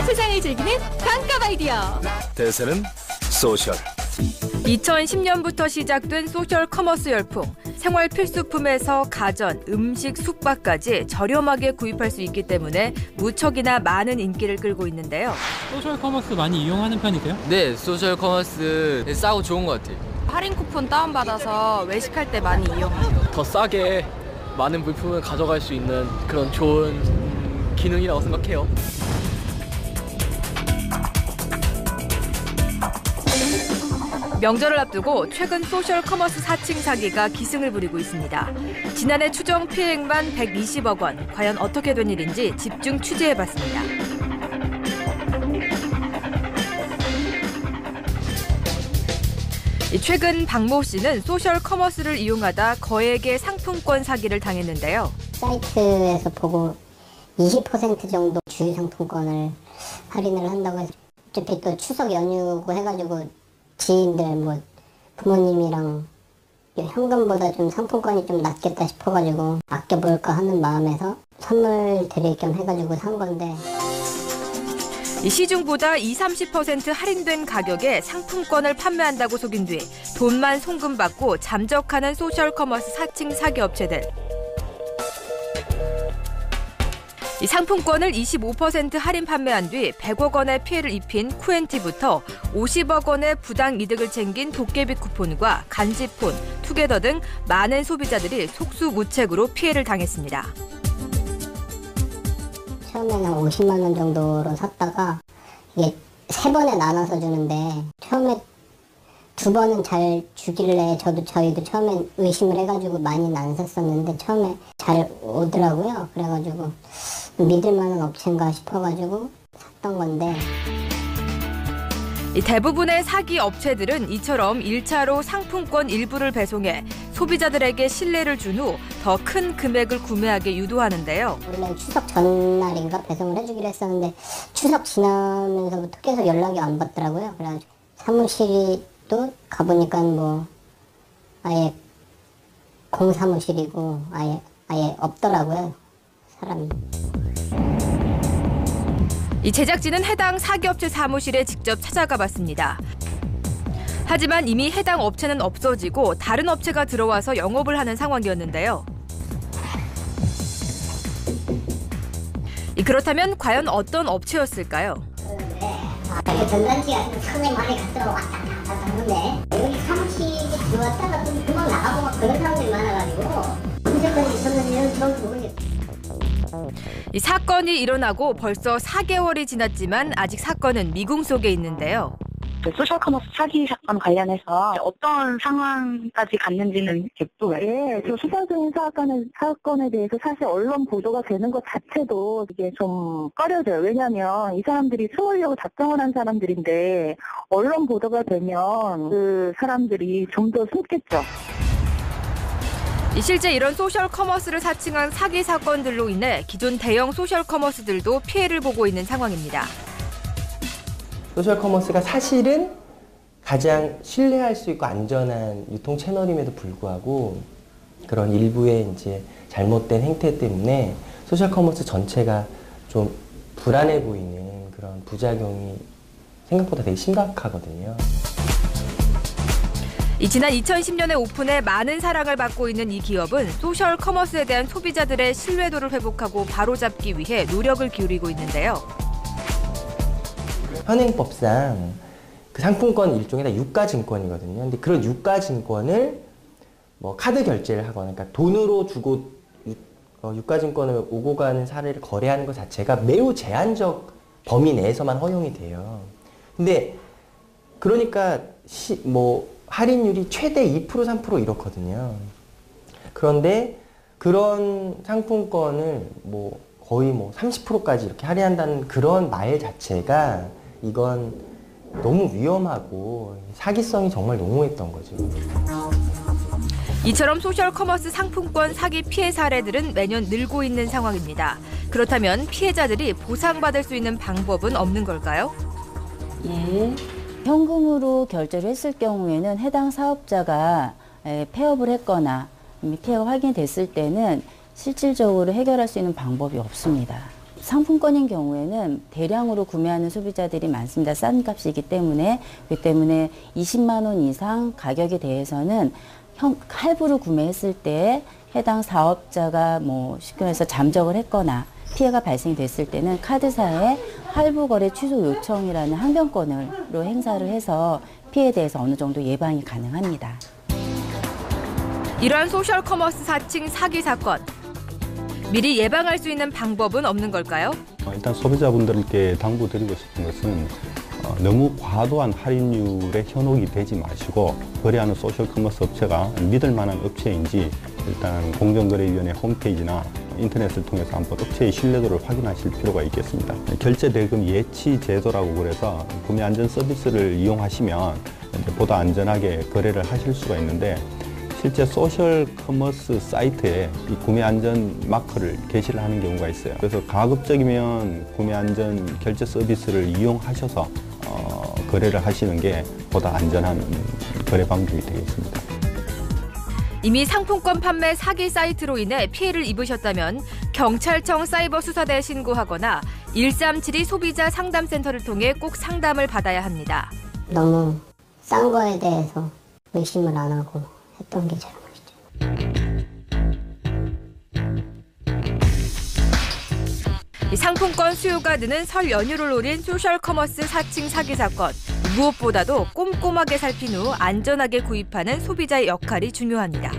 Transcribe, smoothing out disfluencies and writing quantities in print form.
세상을 즐기는 반값 아이디어. 대세는 소셜. 2010년부터 시작된 소셜 커머스 열풍. 생활 필수품에서 가전, 음식, 숙박까지 저렴하게 구입할 수 있기 때문에 무척이나 많은 인기를 끌고 있는데요. 소셜 커머스 많이 이용하는 편이세요? 네, 소셜 커머스 싸고 좋은 것 같아요. 할인 쿠폰 다운받아서 외식할 때 많이 이용해요. 더 싸게 많은 물품을 가져갈 수 있는 그런 좋은 기능이라고 생각해요. 명절을 앞두고 최근 소셜 커머스 사칭 사기가 기승을 부리고 있습니다. 지난해 추정 피해액만 120억 원. 과연 어떻게 된 일인지 집중 취재해봤습니다. 최근 박모 씨는 소셜 커머스를 이용하다 거액의 상품권 사기를 당했는데요. 사이트에서 보고 20% 정도 주유 상품권을 할인을 한다고 해서 어차피 또 추석 연휴고 해가지고 지인들 뭐 부모님이랑 현금보다 좀 상품권이 좀 낫겠다 싶어가지고 아껴볼까 하는 마음에서 선물 드릴 겸 해가지고 산 건데 이 시중보다 20-30% 할인된 가격에 상품권을 판매한다고 속인 뒤 돈만 송금받고 잠적하는 소셜 커머스 사칭 사기 업체들. 이 상품권을 25% 할인 판매한 뒤 100억 원의 피해를 입힌 쿠엔티부터 50억 원의 부당 이득을 챙긴 도깨비 쿠폰과 간지폰, 투게더 등 많은 소비자들이 속수무책으로 피해를 당했습니다. 처음에는 50만 원 정도로 샀다가 이게 3번에 나눠서 주는데 처음에 2번은 잘 주길래 저희도 처음엔 의심을 해가지고 많이는 안 샀었는데 처음에 잘 오더라고요. 그래가지고 믿을 만한 업체인가 싶어가지고 샀던 건데 이 대부분의 사기 업체들은 이처럼 1차로 상품권 일부를 배송해 소비자들에게 신뢰를 준 후 더 큰 금액을 구매하게 유도하는데요. 원래 추석 전날인가 배송을 해주기로 했었는데 추석 지나면서부터 계속 연락이 안 받더라고요. 그래가지고 사무실도 가보니까 뭐 아예 공사무실이고 아예 없더라고요. 사람이. 이 제작진은 해당 사기업체 사무실에 직접 찾아가 봤습니다. 하지만 이미 해당 업체는 없어지고 다른 업체가 들어와서 영업을 하는 상황이었는데요. 그렇다면 과연 어떤 업체였을까요? 그 전단지가 상당히 많이 갔다가 왔다 갔다 하는데 여기 사무실에 들어왔다가 좀 금방 나가고 막 그런 사람들이 많아가지고 문제까지 있었는지는 저는 모르겠어요. 이 사건이 일어나고 벌써 4개월이 지났지만 아직 사건은 미궁 속에 있는데요. 소셜 커머스 사기 사건 관련해서 어떤 상황까지 갔는지는 또 예, 그 수사적인 사건에 대해서 사실 언론 보도가 되는 것 자체도 이게 좀 꺼려져요. 왜냐하면 이 사람들이 숨으려고 작정을 한 사람들인데 언론 보도가 되면 그 사람들이 좀 더 숨겠죠. 실제 이런 소셜 커머스를 사칭한 사기 사건들로 인해 기존 대형 소셜 커머스들도 피해를 보고 있는 상황입니다. 소셜 커머스가 사실은 가장 신뢰할 수 있고 안전한 유통 채널임에도 불구하고 그런 일부의 이제 잘못된 행태 때문에 소셜 커머스 전체가 좀 불안해 보이는 그런 부작용이 생각보다 되게 심각하거든요. 지난 2010년에 오픈해 많은 사랑을 받고 있는 이 기업은 소셜 커머스에 대한 소비자들의 신뢰도를 회복하고 바로잡기 위해 노력을 기울이고 있는데요. 현행법상 그 상품권 일종의 다 유가증권이거든요. 근데 그런 유가증권을 뭐 카드 결제를 하거나 그러니까 돈으로 주고 유가증권을 오고 가는 사례를 거래하는 것 자체가 매우 제한적 범위 내에서만 허용이 돼요. 근데 그러니까 뭐 할인율이 최대 2%, 3% 이렇거든요. 그런데 그런 상품권을 뭐 거의 뭐 30%까지 이렇게 할인한다는 그런 말 자체가 이건 너무 위험하고 사기성이 정말 농후했던 거죠. 이처럼 소셜 커머스 상품권 사기 피해 사례들은 매년 늘고 있는 상황입니다. 그렇다면 피해자들이 보상받을 수 있는 방법은 없는 걸까요? 예. 현금으로 결제를 했을 경우에는 해당 사업자가 폐업을 했거나 이미 피해가 확인됐을 때는 실질적으로 해결할 수 있는 방법이 없습니다. 상품권인 경우에는 대량으로 구매하는 소비자들이 많습니다. 싼 값이기 때문에. 그렇기 때문에 20만 원 이상 가격에 대해서는 할부로 구매했을 때 해당 사업자가 뭐 쉽게 말해서 잠적을 했거나 피해가 발생됐을 때는 카드사에 할부 거래 취소 요청이라는 항변권으로 행사를 해서 피해에 대해서 어느 정도 예방이 가능합니다. 이러한 소셜 커머스 사칭 사기 사건. 미리 예방할 수 있는 방법은 없는 걸까요? 일단 소비자분들께 당부드리고 싶은 것은 너무 과도한 할인율에 현혹이 되지 마시고 거래하는 소셜 커머스 업체가 믿을 만한 업체인지 일단 공정거래위원회 홈페이지나 인터넷을 통해서 한번 업체의 신뢰도를 확인하실 필요가 있겠습니다. 결제대금 예치 제도라고 그래서 구매 안전 서비스를 이용하시면 보다 안전하게 거래를 하실 수가 있는데 실제 소셜 커머스 사이트에 이 구매 안전 마커를 게시를 하는 경우가 있어요. 그래서 가급적이면 구매 안전 결제 서비스를 이용하셔서 거래를 하시는 게 보다 안전한 거래 방법이 되겠습니다. 이미 상품권 판매 사기 사이트로 인해 피해를 입으셨다면 경찰청 사이버수사대에 신고하거나 1372 소비자 상담센터를 통해 꼭 상담을 받아야 합니다. 너무 싼 거에 대해서 의심을 안 하고 했던 게 잘못이죠. 상품권 수요가 느는 설 연휴를 노린 소셜 커머스 사칭 사기 사건. 무엇보다도 꼼꼼하게 살핀 후 안전하게 구입하는 소비자의 역할이 중요합니다.